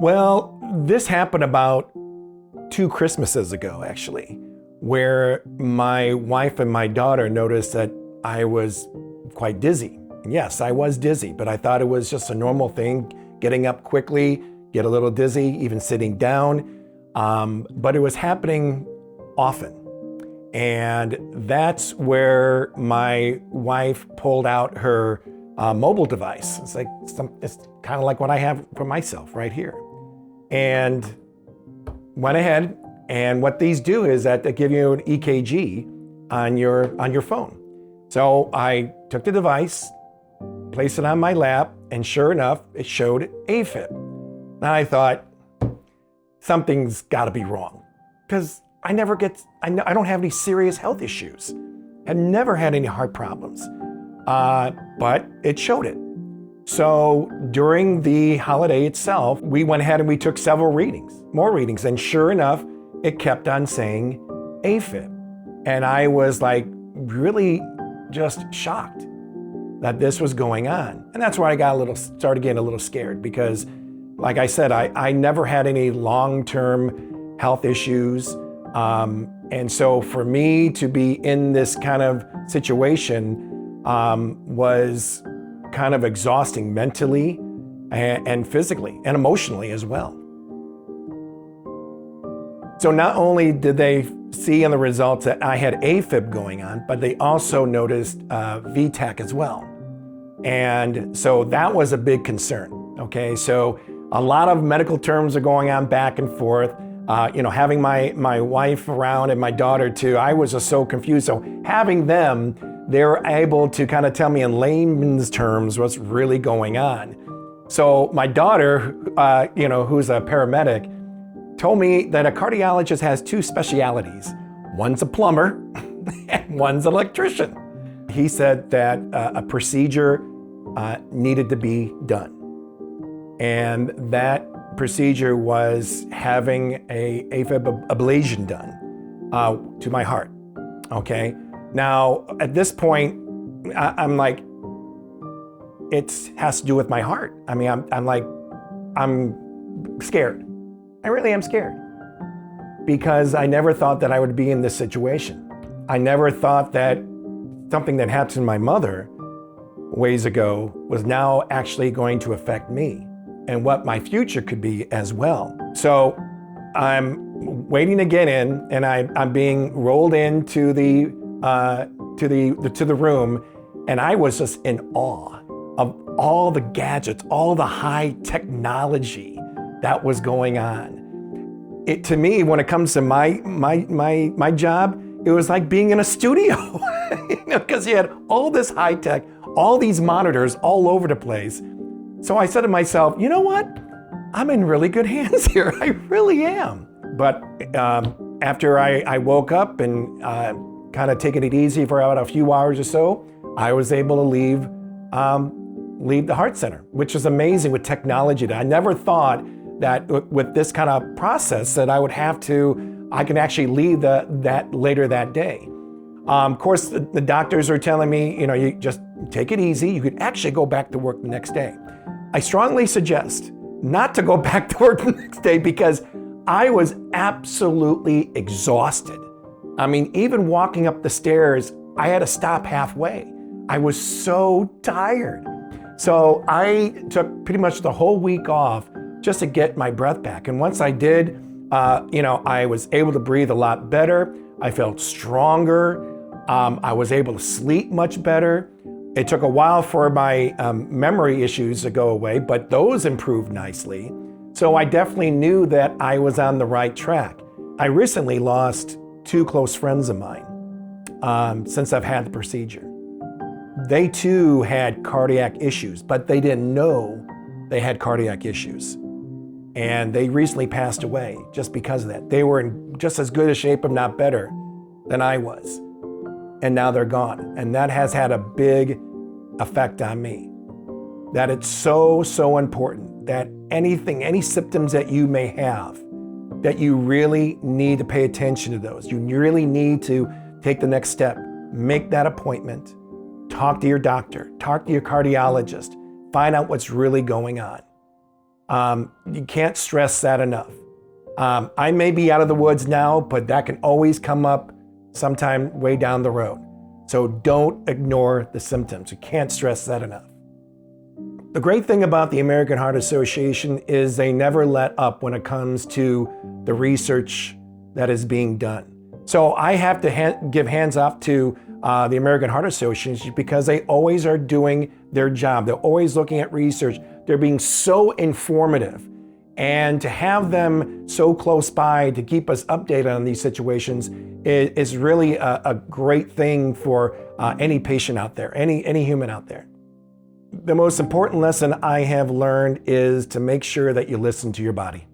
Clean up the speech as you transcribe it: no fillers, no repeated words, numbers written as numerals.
Well, this happened about 2 Christmases ago, actually, where my wife and my daughter noticed that I was quite dizzy. And yes, I was dizzy, but I thought it was just a normal thing, getting up quickly, get a little dizzy, even sitting down. But it was happening often. And that's where my wife pulled out her mobile device. It's kind of like what I have for myself right here. And went ahead, and what these do is that they give you an EKG on your phone. So I took the device, placed it on my lap, and sure enough, it showed AFib. And I thought, something's got to be wrong, because I don't have any serious health issues. Had never had any heart problems, but it showed it. So during the holiday itself, we went ahead and we took several more readings, and sure enough, it kept on saying AFib. And I was like really just shocked that this was going on. And that's where I started getting a little scared, because like I said, I never had any long-term health issues. And so for me to be in this kind of situation was kind of exhausting mentally and physically and emotionally as well. So not only did they see in the results that I had AFib going on, but they also noticed VTach as well. And so that was a big concern. Okay, so a lot of medical terms are going on back and forth. Having my wife around and my daughter too, I was just so confused. So having them, they were able to kind of tell me in layman's terms what's really going on. So my daughter, who's a paramedic, told me that a cardiologist has two specialties. One's a plumber and one's an electrician. He said that a procedure needed to be done. And that procedure was having a AFib ablation done to my heart. Okay. Now, at this point, I'm like, it has to do with my heart. I mean, I'm scared. I really am scared, because I never thought that I would be in this situation. I never thought that something that happened to my mother ways ago was now actually going to affect me and what my future could be as well. So I'm waiting to get in, and I'm being rolled into the room, and I was just in awe of all the gadgets, all the high technology that was going on. To me, when it comes to my job, it was like being in a studio, because you had all this high tech, all these monitors all over the place. So I said to myself, you know what? I'm in really good hands here. I really am. But after I woke up and kind of taking it easy for about a few hours or so, I was able to leave the heart center, which is amazing with technology. I never thought that with this kind of process that I can actually leave that later that day. Of course, the doctors are telling me, you just take it easy. You could actually go back to work the next day. I strongly suggest not to go back to work the next day, because I was absolutely exhausted. I mean, even walking up the stairs, I had to stop halfway. I was so tired. So I took pretty much the whole week off just to get my breath back. And once I did, I was able to breathe a lot better. I felt stronger. I was able to sleep much better. It took a while for my memory issues to go away, but those improved nicely. So I definitely knew that I was on the right track. I recently lost 2 close friends of mine since I've had the procedure. They too had cardiac issues, but they didn't know they had cardiac issues. And they recently passed away just because of that. They were in just as good a shape, if not better, than I was. And now they're gone. And that has had a big effect on me. That it's so, so important that any symptoms that you may have, that you really need to pay attention to those. You really need to take the next step, make that appointment, talk to your doctor, talk to your cardiologist, find out what's really going on. You can't stress that enough. I may be out of the woods now, but that can always come up sometime way down the road. So don't ignore the symptoms. You can't stress that enough. The great thing about the American Heart Association is they never let up when it comes to the research that is being done. So I have to give hands off to the American Heart Association because they always are doing their job. They're always looking at research. They're being so informative. And to have them so close by to keep us updated on these situations is really a great thing for any patient out there, any human out there. The most important lesson I have learned is to make sure that you listen to your body.